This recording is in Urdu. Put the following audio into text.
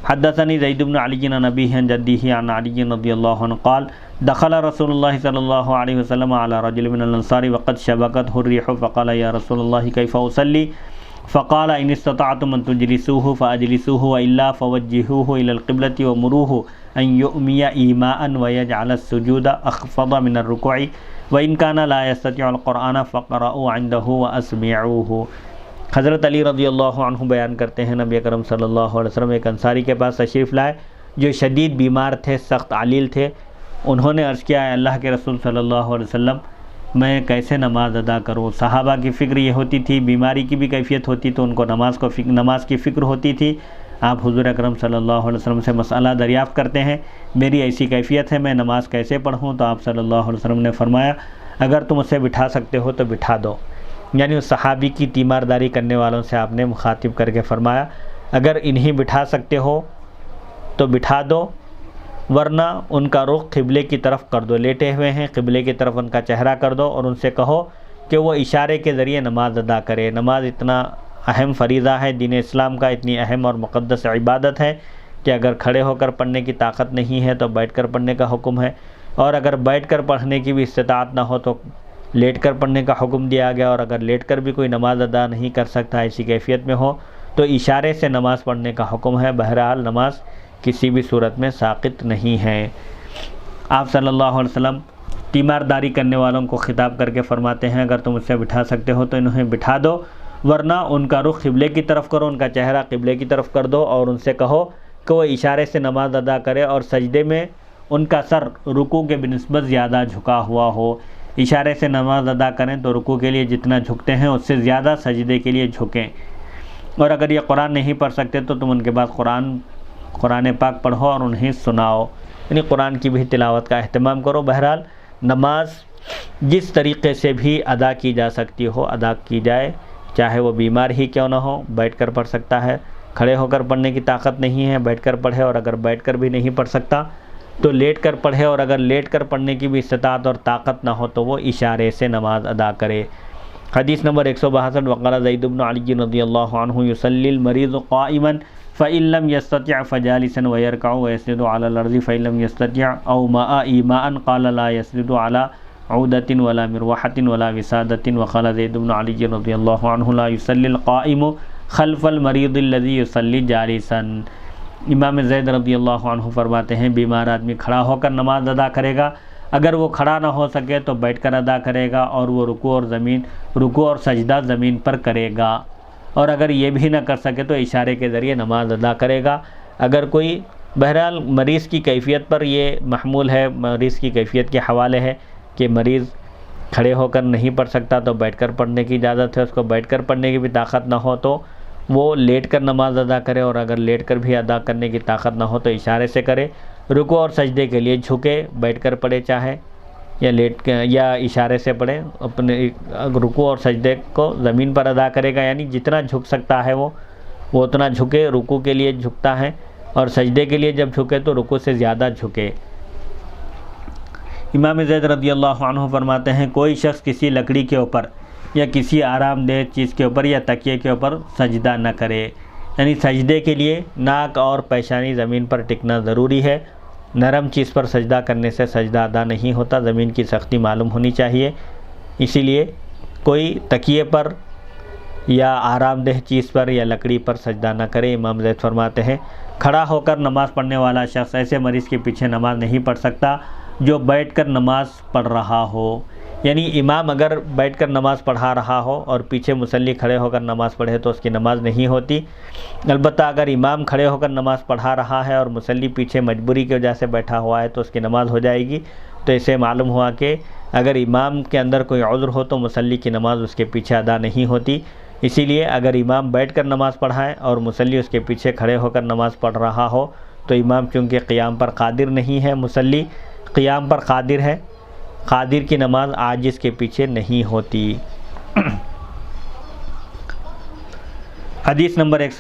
حدثني زید بن علی عن ابیہ عن جدہ عن علی رضی اللہ عنہ قال دخل رسول اللہ صلی اللہ علیہ وسلم على رجل من الانصار وقد شبكته الريح فقال یا رسول اللہ کیف اصلی فقال ان استطعتم ان تجلسوه فاجلسوه والا فوجهوه الى القبلة ومروه ان يؤمي ایماء ويجعل السجود اخفض من الركوع وان كان لا يستطيع القرآن فقرأوا عنده واسمعوه۔ حضرت علی رضی اللہ عنہ بیان کرتے ہیں نبی اکرم صلی اللہ علیہ وسلم ایک انصاری کے پاس تشریف لائے جو شدید بیمار تھے، سخت علیل تھے۔ انہوں نے عرض کیا، اللہ کے رسول صلی اللہ علیہ وسلم میں کیسے نماز ادا کروں؟ صحابہ کی فکر یہ ہوتی تھی، بیماری کی بھی کیفیت ہوتی تو ان کو نماز کی فکر ہوتی تھی۔ آپ حضور اکرم صلی اللہ علیہ وسلم سے مسئلہ دریافت کرتے ہیں، میری ایسی کیفیت ہے، میں نماز کیسے پڑھوں؟ تو آپ صلی اللہ علیہ وسلم نے فرمایا، اگر تم اسے بٹھا سکتے ہو تو بٹھا دو۔ یعنی اس صحابی کی تیمارداری کرنے والوں سے آپ نے مخاطب کر کے فرمایا، اگر انہیں بٹھا سکتے ہو تو بٹھا دو، ورنہ ان کا رخ قبلے کی طرف کر دو، لیٹے ہوئے ہیں، قبلے کی طرف ان کا چہرہ کر دو اور ان سے کہو کہ وہ اشارے کے ذریعے نماز ادا کرے۔ نماز اتنا اہم فریضہ ہے دین اسلام کا، اتنی اہم اور مقدس عبادت ہے کہ اگر کھڑے ہو کر پڑھنے کی طاقت نہیں ہے تو بیٹھ کر پڑھنے کا حکم ہے، اور اگر بیٹھ کر پڑھنے کی بھی استطاعت نہ ہو تو لیٹ کر پڑھنے کا حکم دیا گیا، اور اگر لیٹ کر بھی کوئی نماز ادا نہیں کر سکتا ایسی کیفیت میں ہو تو اشارے سے نماز پڑھنے کا حکم ہے۔ بہرحال نماز کسی بھی صورت میں ساقط نہیں ہے۔ آپ صلی اللہ علیہ وسلم تیمارداری کرنے والوں کو خطاب کر کے فرماتے ہیں، اگر تم اسے بٹھا سکتے ہو تو انہیں بٹھا دو، ورنہ ان کا رخ قبلے کی طرف کرو، ان کا چہرہ قبلے کی طرف کر دو اور ان سے کہو کہ وہ اشارے سے نماز ادا کرے اور سجدے میں ان کا سر رکوع کے بنسبت زیادہ جھکا ہوا ہو۔ اشارے سے نماز ادا کریں تو رکوع کے لیے جتنا جھکتے ہیں اس سے زیادہ سجدے کے لیے جھکیں، اور اگر یہ قرآن نہیں پڑھ سکتے تو تم ان کے بعد قرآن پاک پڑھو اور انہیں سناؤ، یعنی قرآن کی بھی تلاوت کا اہتمام کرو۔ بہرحال نماز جس طریقے سے بھی ادا کی جا سکتی ہو ادا کی جائے، چاہے وہ بیمار ہی کیوں نہ ہو، بیٹھ کر پڑھ سکتا ہے، کھڑے ہو کر پڑھنے کی طاقت نہیں ہے بیٹھ کر پڑھے، اور اگر بیٹھ کر بھی نہیں پڑھ سکتا تو لیٹ کر پڑھے، اور اگر لیٹ کر پڑھنے کی بھی استطاعت اور طاقت نہ ہو تو وہ اشارے سے نماز ادا کرے۔ حدیث نمبر 162 وقال زید بن علی رضی اللہ عنہ یصلی المریض قائما فإن لم يستطع فجالسا ويركع ويسجد على الأرض فإن لم يستطع أو ماء إيماء قال لا يسجد على عودة ولا مروحة ولا وسادة۔ وقال زید بن علی رضی اللہ عنہ لا يصلي القائم خلف المریض الذي يصلي جالسا۔ امام زید رضی اللہ عنہ فرماتے ہیں، بیمار آدمی کھڑا ہو کر نماز ادا کرے گا، اگر وہ کھڑا نہ ہو سکے تو بیٹھ کر ادا کرے گا، اور وہ رکوع اور سجدہ زمین پر کرے گا، اور اگر یہ بھی نہ کر سکے تو اشارے کے ذریعے نماز ادا کرے گا۔ اگر کوئی بہرحال مریض کی کیفیت پر یہ محمول ہے، مریض کی کیفیت کے حوالے ہے کہ مریض کھڑے ہو کر نہیں پڑھ سکتا تو بیٹھ کر پڑھنے کی اجازت ہے، اس کو بیٹھ کر پڑھنے کی بھی طاقت نہ ہو تو وہ لیٹ کر نماز ادا کرے، اور اگر لیٹ کر بھی ادا کرنے کی طاقت نہ ہو تو اشارے سے کرے، رکوع اور سجدے کے لیے جھکے، بیٹھ کر پڑھے چاہے یا اشارے سے پڑھے، اپنے رکوع اور سجدے کو زمین پر ادا کرے گا، یعنی جتنا جھک سکتا ہے وہ اتنا جھکے، رکوع کے لیے جھکتا ہے اور سجدے کے لیے جب جھکے تو رکوع سے زیادہ جھکے۔ امام زید رضی اللہ عنہ فرماتے ہیں، کوئی شخص کسی لکڑی کے اوپر یا کسی آرام دہ چیز کے اوپر یا تکیے کے اوپر سجدہ نہ کرے، یعنی سجدے کے لیے ناک اور پیشانی زمین پر ٹکنا ضروری ہے۔ نرم چیز پر سجدہ کرنے سے سجدہ ادا نہیں ہوتا، زمین کی سختی معلوم ہونی چاہیے، اسی لیے کوئی تکیے پر یا آرام دہ چیز پر یا لکڑی پر سجدہ نہ کرے۔ امام زید فرماتے ہیں، کھڑا ہو کر نماز پڑھنے والا شخص ایسے مریض کے پیچھے نماز نہیں پڑھ سکتا جو بیٹھ کر نماز پڑھ رہا ہو، یعنی امام اگر بیٹھ کر نماز پڑھا رہا ہو اور پیچھے مصلی کھڑے ہو کر نماز پڑھے تو اس کی نماز نہیں ہوتی۔ البتہ اگر امام کھڑے ہو کر نماز پڑھا رہا ہے اور مصلی پیچھے مجبوری کی وجہ سے بیٹھا ہوا ہے تو اس کی نماز ہو جائے گی۔ تو اسے معلوم ہوا کہ اگر امام کے اندر کوئی عذر ہو تو مصلی کی نماز اس کے پیچھے ادا نہیں ہوتی، اسی لیے اگر امام بیٹھ کر نماز پڑھائے اور مصلی اس کے پیچھے کھڑے ہو کر نماز پڑھ رہا ہو تو امام چونکہ قیام پر قادر نہیں ہے، مصلی قیام پر قادر ہے، قادر کی نماز عاجز کے پیچھے نہیں ہوتی۔ حدیث نمبر